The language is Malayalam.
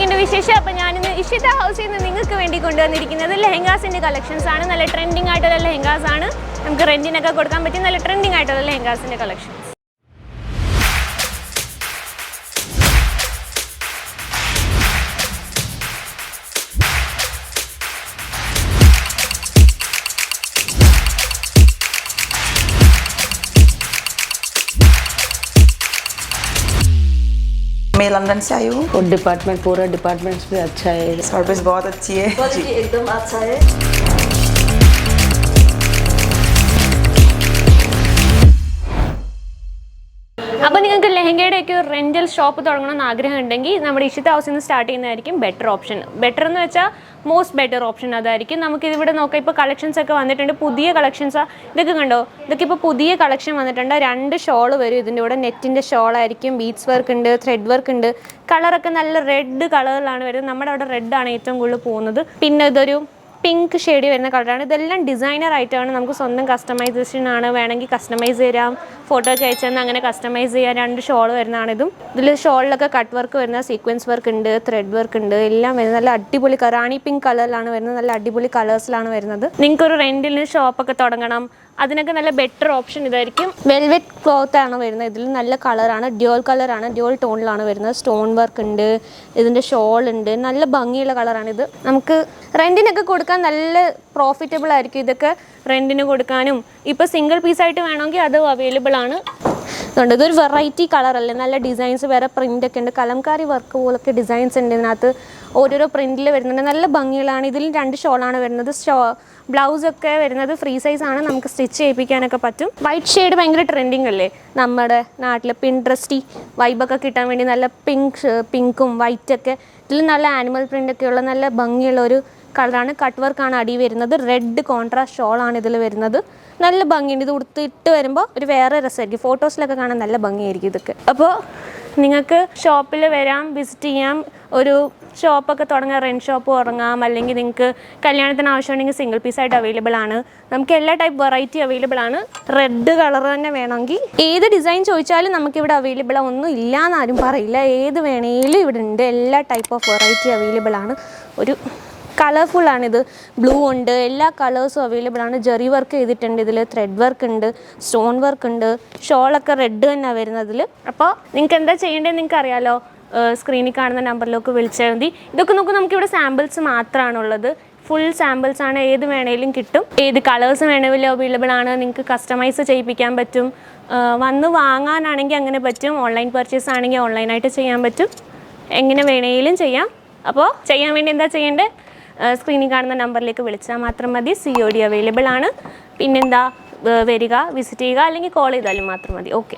എന്തൊക്കെയുണ്ട് വിശേഷം? അപ്പോൾ ഞാനിന്ന് ഇഷിത ഹൗസിൽ നിന്ന് നിങ്ങൾക്ക് വേണ്ടി കൊണ്ടുവന്നിരിക്കുന്നത് ലെഹങ്കാസിൻ്റെ കളക്ഷൻസ് ആണ്. നല്ല ട്രെൻഡിങ് ആയിട്ടുള്ള ലെഹങ്കാസ് ആണ്. നമുക്ക് റെൻറ്റിനൊക്കെ കൊടുക്കാൻ പറ്റിയ നല്ല ട്രെൻഡിങ് ആയിട്ടുള്ള ലെഹങ്കാസിൻ്റെ കളക്ഷൻസ്. मैं लंदन से आई हूँ और डिपार्टमेंट पूरा डिपार्टमेंट्स भी अच्छा है, सर्विस बहुत अच्छी है, क्वालिटी एकदम अच्छा है। അപ്പോൾ നിങ്ങൾക്ക് ലെഹങ്കയുടെയൊക്കെ ഒരു റെൻ്റൽ ഷോപ്പ് തുടങ്ങണമെന്ന് ആഗ്രഹം ഉണ്ടെങ്കിൽ നമ്മുടെ ഇഷിത ഹൗസിൽ നിന്ന് സ്റ്റാർട്ട് ചെയ്യുന്നതായിരിക്കും ബെറ്റർ ഓപ്ഷൻ. ബെറ്റർ എന്ന് വെച്ചാൽ മോസ്റ്റ് ബെറ്റർ ഓപ്ഷൻ അതായിരിക്കും. നമുക്കിതിവിടെ നോക്കാം. ഇപ്പോൾ കളക്ഷൻസ് ഒക്കെ വന്നിട്ടുണ്ട്, പുതിയ കളക്ഷൻസാണ്. ഇതൊക്കെ കണ്ടോ, ഇതൊക്കെ ഇപ്പോൾ പുതിയ കളക്ഷൻ വന്നിട്ടുണ്ട്. 2 ഷോൾ വരും ഇതിൻ്റെ കൂടെ. നെറ്റിൻ്റെ ഷോളായിരിക്കും, ബീഡ്സ് വർക്ക് ഉണ്ട്, ത്രെഡ് വർക്ക് ഉണ്ട്. കളറൊക്കെ നല്ല റെഡ് കളറിലാണ് വരുന്നത്. നമ്മുടെ അവിടെ റെഡാണ് ഏറ്റവും കൂടുതൽ പോകുന്നത്. പിന്നെ ഇതൊരു പിങ്ക് ഷെയ്ഡ് വരുന്ന കളറാണ്. ഇതെല്ലാം ഡിസൈനർ ആയിട്ടാണ്. നമുക്ക് സ്വന്തം കസ്റ്റമൈസേഷൻ ആണ്. വേണമെങ്കിൽ കസ്റ്റമൈസ് ചെയ്യാം, ഫോട്ടോ ഒക്കെ അയച്ചെന്ന് അങ്ങനെ കസ്റ്റമൈസ് ചെയ്യാൻ 2 ഷോൾ വരുന്നതാണ് ഇതും. ഇതിൽ ഷോളിലൊക്കെ കട്ട് വർക്ക് വരുന്ന, സീക്വൻസ് വർക്ക് ഉണ്ട്, ത്രെഡ് വർക്ക് ഉണ്ട്, എല്ലാം വരുന്നത്. നല്ല അടിപൊളി റാണി പിങ്ക് കളറിലാണ് വരുന്നത്. നല്ല അടിപൊളി കളേഴ്സിലാണ് വരുന്നത്. നിങ്ങൾക്കൊരു റെൻറ്റിന് ഷോപ്പൊക്കെ തുടങ്ങണം, അതിനൊക്കെ നല്ല ബെറ്റർ ഓപ്ഷൻ ഇതായിരിക്കും. വെൽവെറ്റ് ക്ലോത്ത് ആണ് വരുന്നത്. ഇതിൽ നല്ല കളറാണ്, ഡ്യുവൽ കളറാണ്, ഡ്യുവൽ ടോണിലാണ് വരുന്നത്. സ്റ്റോൺ വർക്ക് ഉണ്ട്, ഇതിൻ്റെ ഷോൾ ഉണ്ട്, നല്ല ഭംഗിയുള്ള കളറാണിത്. നമുക്ക് റെൻറ്റിനൊക്കെ കൊടുക്കാൻ നല്ല പ്രോഫിറ്റബിൾ ആയിരിക്കും ഇതൊക്കെ റെൻറ്റിന് കൊടുക്കാനും. ഇപ്പോൾ സിംഗിൾ പീസായിട്ട് വേണമെങ്കിൽ അത് അവൈലബിൾ ആണ്. അതുകൊണ്ട് ഇതൊരു വെറൈറ്റി കളറല്ലേ, നല്ല ഡിസൈൻസ്, വേറെ പ്രിൻ്റൊക്കെ ഉണ്ട്, കലംകാരി വർക്ക് പോലൊക്കെ ഡിസൈൻസ് ഉണ്ട് ഇതിനകത്ത്. ഓരോരോ പ്രിൻറ്റിൽ വരുന്നുണ്ട്, നല്ല ഭംഗികളാണ്. ഇതിൽ 2 ഷോളാണ് വരുന്നത്. ബ്ലൗസൊക്കെ വരുന്നത് ഫ്രീ സൈസാണ്, നമുക്ക് സ്റ്റിച്ച് ചെയ്യിപ്പിക്കാനൊക്കെ പറ്റും. വൈറ്റ് ഷെയ്ഡ് ഭയങ്കര ട്രെൻഡിങ് അല്ലേ നമ്മുടെ നാട്ടിൽ. പിൻട്രസ്റ്റി വൈബൊക്കെ കിട്ടാൻ വേണ്ടി നല്ല പിങ്കും വൈറ്റൊക്കെ. ഇതിൽ നല്ല ആനിമൽ പ്രിൻ്റൊക്കെയുള്ള നല്ല ഭംഗിയുള്ള ഒരു കളറാണ്. കട്ട് വർക്കാണ് അടി വരുന്നത്. റെഡ് കോൺട്രാസ്റ്റ് ഷോളാണ് ഇതിൽ വരുന്നത്. നല്ല ഭംഗിയുണ്ട്. ഇത് ഉടുത്തിട്ട് വരുമ്പോൾ ഒരു വേറെ രസമായിരിക്കും. ഫോട്ടോസിലൊക്കെ കാണാൻ നല്ല ഭംഗിയായിരിക്കും ഇതൊക്കെ. അപ്പോൾ നിങ്ങൾക്ക് ഷോപ്പിൽ വരാം, വിസിറ്റ് ചെയ്യാം. ഒരു ഷോപ്പൊക്കെ തുടങ്ങാം, റെൻറ്റ് ഷോപ്പ് തുടങ്ങാം. അല്ലെങ്കിൽ നിങ്ങൾക്ക് കല്യാണത്തിന് ആവശ്യമുണ്ടെങ്കിൽ സിംഗിൾ പീസായിട്ട് അവൈലബിൾ ആണ്. നമുക്ക് എല്ലാ ടൈപ്പ് വെറൈറ്റി അവൈലബിൾ ആണ്. റെഡ് കളർ തന്നെ വേണമെങ്കിൽ ഏത് ഡിസൈൻ ചോദിച്ചാലും നമുക്കിവിടെ അവൈലബിൾ ഒന്നും ഇല്ല എന്നാരും പറയില്ല. ഏത് വേണേലും ഇവിടെ ഉണ്ട്. എല്ലാ ടൈപ്പ് ഓഫ് വെറൈറ്റി അവൈലബിൾ ആണ്. ഒരു കളർഫുള്ളാണിത്. ബ്ലൂ ഉണ്ട്, എല്ലാ കളേഴ്സും അവൈലബിൾ ആണ്. ജെറി വർക്ക് ചെയ്തിട്ടുണ്ട് ഇതിൽ, ത്രെഡ് വർക്ക് ഉണ്ട്, സ്റ്റോൺ വർക്ക് ഉണ്ട്. ഷോളൊക്കെ റെഡ് തന്നെയാണ് വരുന്നതിൽ. അപ്പോൾ നിങ്ങൾക്ക് എന്താ ചെയ്യേണ്ടതെന്ന് നിങ്ങൾക്ക് അറിയാമല്ലോ. സ്ക്രീനിൽ കാണുന്ന നമ്പറിലേക്ക് വിളിച്ചാൽ മതി. ഇതൊക്കെ നോക്കും, നമുക്കിവിടെ സാമ്പിൾസ് മാത്രമാണുള്ളത്. ഫുൾ സാമ്പിൾസ് ആണ്, ഏത് വേണേലും കിട്ടും. ഏത് കളേഴ്സ് വേണമെങ്കിലും അവൈലബിൾ ആണ്. നിങ്ങൾക്ക് കസ്റ്റമൈസ് ചെയ്യിപ്പിക്കാൻ പറ്റും. വന്ന് വാങ്ങാനാണെങ്കിൽ അങ്ങനെ പറ്റും. ഓൺലൈൻ പർച്ചേസ് ആണെങ്കിൽ ഓൺലൈനായിട്ട് ചെയ്യാൻ പറ്റും. എങ്ങനെ വേണേലും ചെയ്യാം. അപ്പോൾ ചെയ്യാൻ വേണ്ടി എന്താ ചെയ്യേണ്ടത്? സ്ക്രീനിൽ കാണുന്ന നമ്പറിലേക്ക് വിളിച്ചാൽ മാത്രം മതി. COD അവൈലബിൾ ആണ്. പിന്നെന്താ, വരിക, വിസിറ്റ് ചെയ്യുക, അല്ലെങ്കിൽ കോൾ ചെയ്താലും മാത്രം മതി. ഓക്കെ.